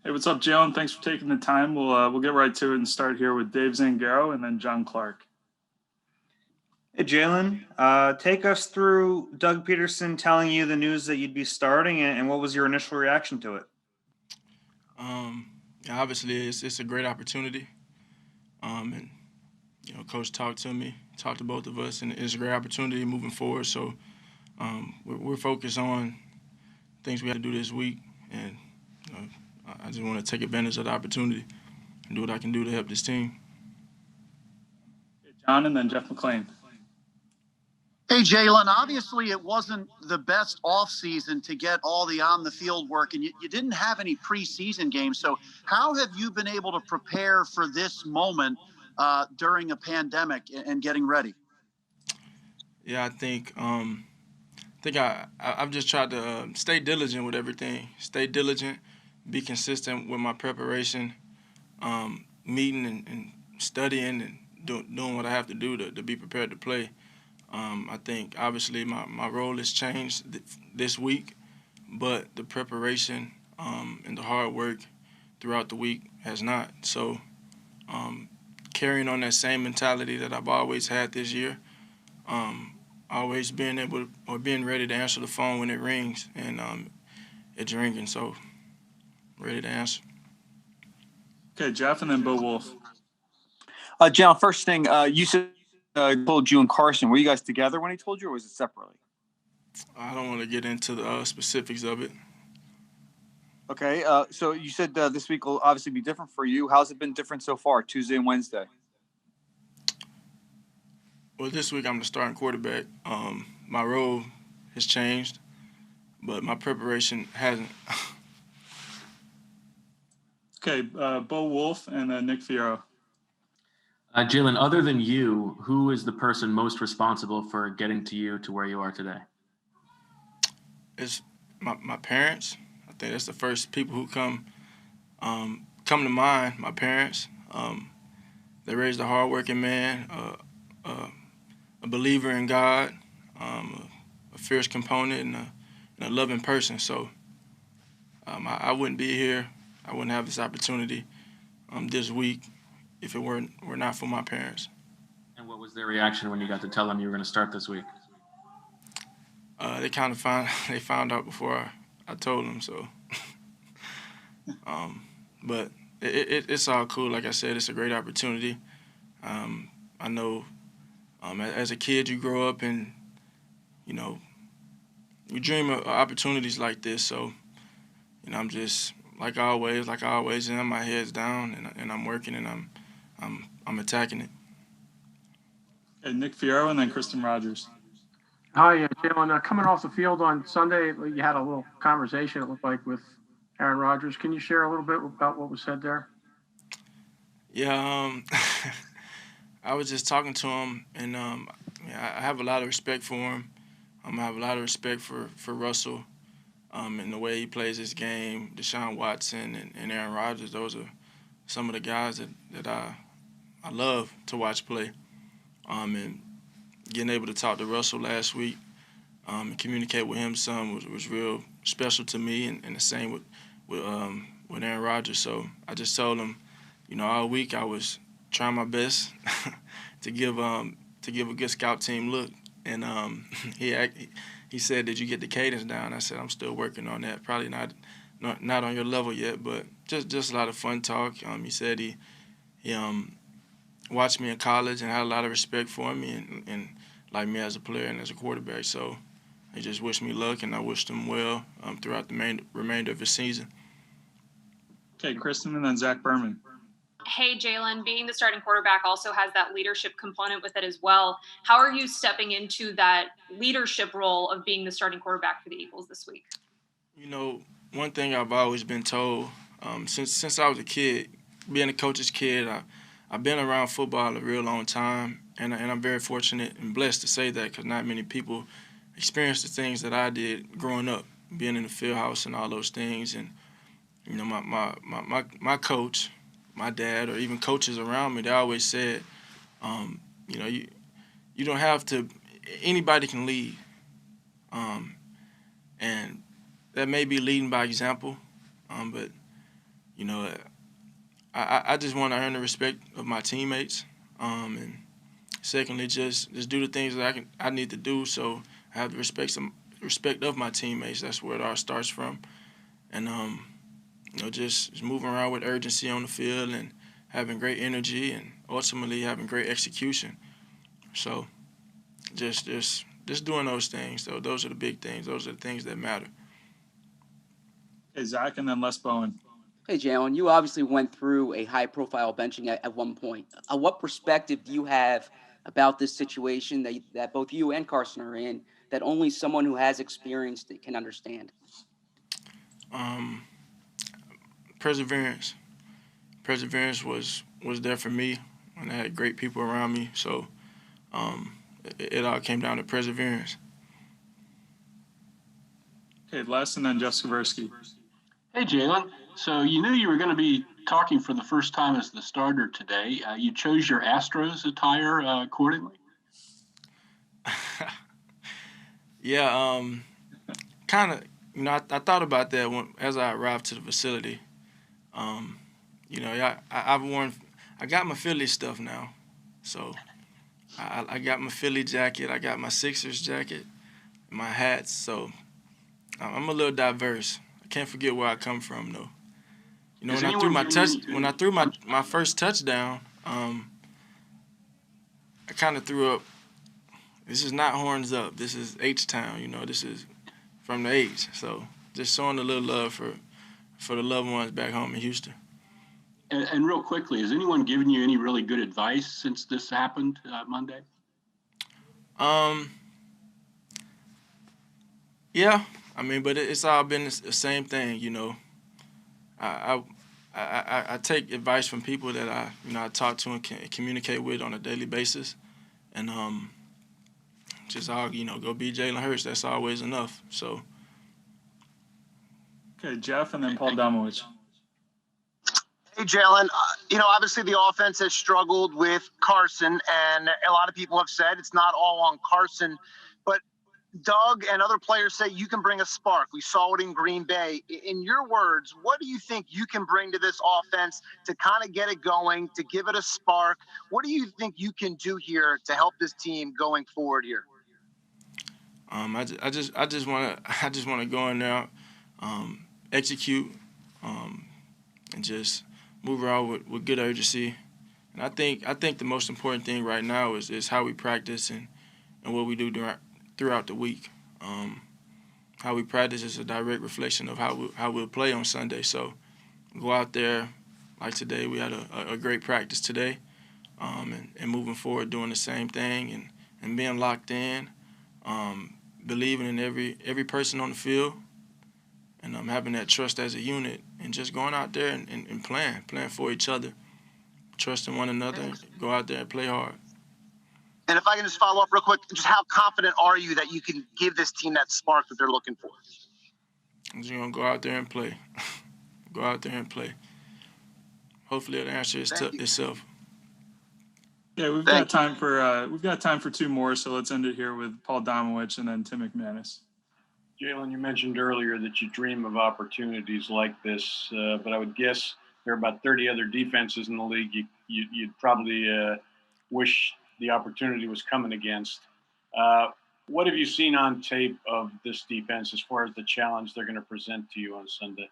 Hey, what's up, Jalen? Thanks for taking the time. We'll get right to it and start here with Dave Zangaro and then John Clark. Hey, Jalen, take us through Doug Peterson telling you the news that you'd be starting, and what was your initial reaction to it? Yeah, obviously, it's a great opportunity. And Coach talked to me, talked to both of us, and it's a great opportunity moving forward. So we're focused on things we have to do this week, and you know, I just want to take advantage of the opportunity and do what I can do to help this team. Hey, John, and then Jeff McClain. Hey, Jalen, obviously it wasn't the best offseason to get all the on-the-field work, and you didn't have any preseason games. So how have you been able to prepare for this moment during a pandemic and getting ready? Yeah, I've just tried to stay diligent with everything. Stay diligent, be consistent with my preparation, meeting and studying and doing what I have to do to be prepared to play. I think obviously my role has changed this week, but the preparation and the hard work throughout the week has not. So carrying on that same mentality that I've always had this year, always being ready to answer the phone when it rings, and it's ringing, so ready to answer. Okay, Jeff, and then Bo Wolf. John, first thing, you said told you and Carson. Were you guys together when he told you, or was it separately? I don't want to get into the specifics of it. Okay, so you said this week will obviously be different for you. How's it been different so far, Tuesday and Wednesday? Well, this week I'm the starting quarterback. My role has changed, but my preparation hasn't. Okay, Bo Wolf and then Nick Fierro. Jalen, other than you, who is the person most responsible for getting to you to where you are today? It's my parents. I think that's the first people who come to mind. My parents. They raised a hardworking man, a believer in God, a fierce component, and a loving person. So I wouldn't be here. I wouldn't have this opportunity this week if it were not for my parents. And what was their reaction when you got to tell them you were going to start this week? They kind of found out before I told them. So, but it's all cool. Like I said, it's a great opportunity. I know as a kid you grow up and you dream of opportunities like this. So I'm just like I always, and my head's down and I'm working and I'm attacking it. Okay, Nick Fierro and then Kristen Rogers. Hi, Jalen. Coming off the field on Sunday, you had a little conversation, it looked like, with Aaron Rodgers. Can you share a little bit about what was said there? Yeah, I was just talking to him, and I have a lot of respect for him. I have a lot of respect for Russell and the way he plays his game. Deshaun Watson and Aaron Rodgers, those are some of the guys that I love to watch play. And getting able to talk to Russell last week and communicate with him some was real special to me, and the same with Aaron Rodgers. So I just told him, all week I was trying my best to give a good scout team look, and he said, "Did you get the cadence down?" I said, "I'm still working on that. Probably not on your level yet, but just a lot of fun talk." He said he watched me in college and had a lot of respect for me and like me as a player and as a quarterback. So he just wished me luck, and I wished him well throughout the remainder of his season. Okay, Kristen and then Zach Berman. Hey, Jalen, being the starting quarterback also has that leadership component with it as well. How are you stepping into that leadership role of being the starting quarterback for the Eagles this week? One thing I've always been told since I was a kid, being a coach's kid, I've been around football a real long time, and I'm very fortunate and blessed to say that, because not many people experience the things that I did growing up, being in the field house and all those things. And my coach, my dad, or even coaches around me, they always said, you don't have to. Anybody can lead, and that may be leading by example, but you know, I just want to earn the respect of my teammates, and secondly, just do the things that I need to do so I have the respect of my teammates. That's where it all starts from, and you know, just moving around with urgency on the field and having great energy and ultimately having great execution. So just doing those things. So those are the big things. Those are the things that matter. Okay, Zach, and then Les Bowen. Hey, Jalen, you obviously went through a high-profile benching at one point. What perspective do you have about this situation that both you and Carson are in that only someone who has experienced it can understand? Perseverance. Perseverance was there for me, and I had great people around me. So it all came down to perseverance. Okay, Les, and then Jeff Skversky. Hey, Jalen. So you knew you were going to be talking for the first time as the starter today. You chose your Astros attire accordingly. Yeah, kind of. You know, I thought about that as I arrived to the facility. You know, I got my Philly stuff now, so I got my Philly jacket, I got my Sixers jacket, my hats. So I'm a little diverse. I can't forget where I come from, though. You know, when I threw my first touchdown, I kind of threw up. This is not horns up. This is H-Town. You know, this is from the H. So just showing a little love for the loved ones back home in Houston. And real quickly, has anyone given you any really good advice since this happened Monday? Yeah, I mean, but it's all been the same thing, you know. I take advice from people that I talk to and can communicate with on a daily basis, and just all go be Jalen Hurts. That's always enough. So. Okay, Jeff, and then Paul Domowitch. Hey, Jalen, obviously the offense has struggled with Carson, and a lot of people have said it's not all on Carson, but Doug and other players say you can bring a spark. We saw it in Green Bay. In your words, what do you think you can bring to this offense to kind of get it going, to give it a spark? What do you think you can do here to help this team going forward here? I just want to go in there, execute, and just move around with good urgency. And I think the most important thing right now is how we practice and what we do throughout the week. How we practice is a direct reflection of how we'll play on Sunday. So go out there like today. We had a great practice today, and moving forward doing the same thing and being locked in, believing in every person on the field, and having that trust as a unit, and just going out there and playing for each other, trusting one another, go out there and play hard. And if I can just follow up real quick, just how confident are you that you can give this team that spark that they're looking for? I'm just going to go out there and play. Go out there and play. Hopefully the answer is itself. Yeah, we've got time for two more, so let's end it here with Paul Domowitch and then Tim McManus. Jalen, you mentioned earlier that you dream of opportunities like this, but I would guess there are about 30 other defenses in the league you'd probably wish the opportunity was coming against. What have you seen on tape of this defense as far as the challenge they're going to present to you on Sunday?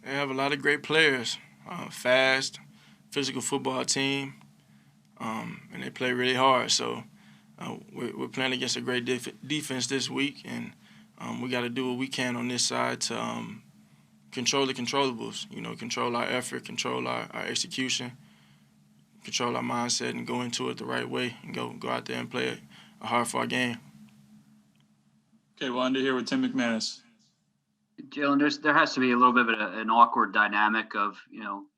They have a lot of great players, fast, physical football team, and they play really hard. So we're playing against a great defense this week, and we got to do what we can on this side to control the controllables, control our effort, control our execution, control our mindset, and go into it the right way and go out there and play a hard-fought game. Okay, we'll end it here with Tim McManus. Jalen, there has to be a little bit of an awkward dynamic of,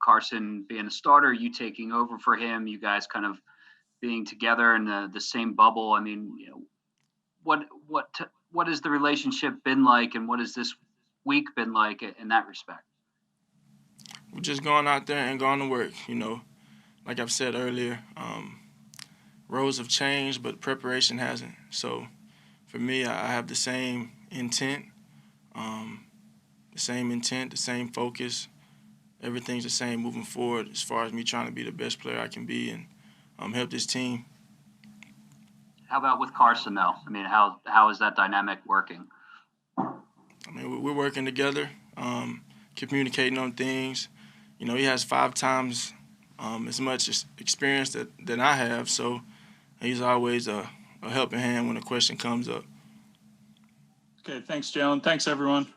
Carson being a starter, you taking over for him, you guys kind of being together in the same bubble. I mean, what has the relationship been like, and what has this week been like in that respect? We're just going out there and going to work, Like I've said earlier, roles have changed, but preparation hasn't. So for me, I have the same intent, the same focus everything's the same moving forward as far as me trying to be the best player I can be and help this team. How about with Carson, though? I mean, how is that dynamic working? I mean, we're working together, communicating on things. You know, he has 5 times as much experience that I have, so he's always a helping hand when a question comes up. Okay, thanks, Jalen. Thanks, everyone.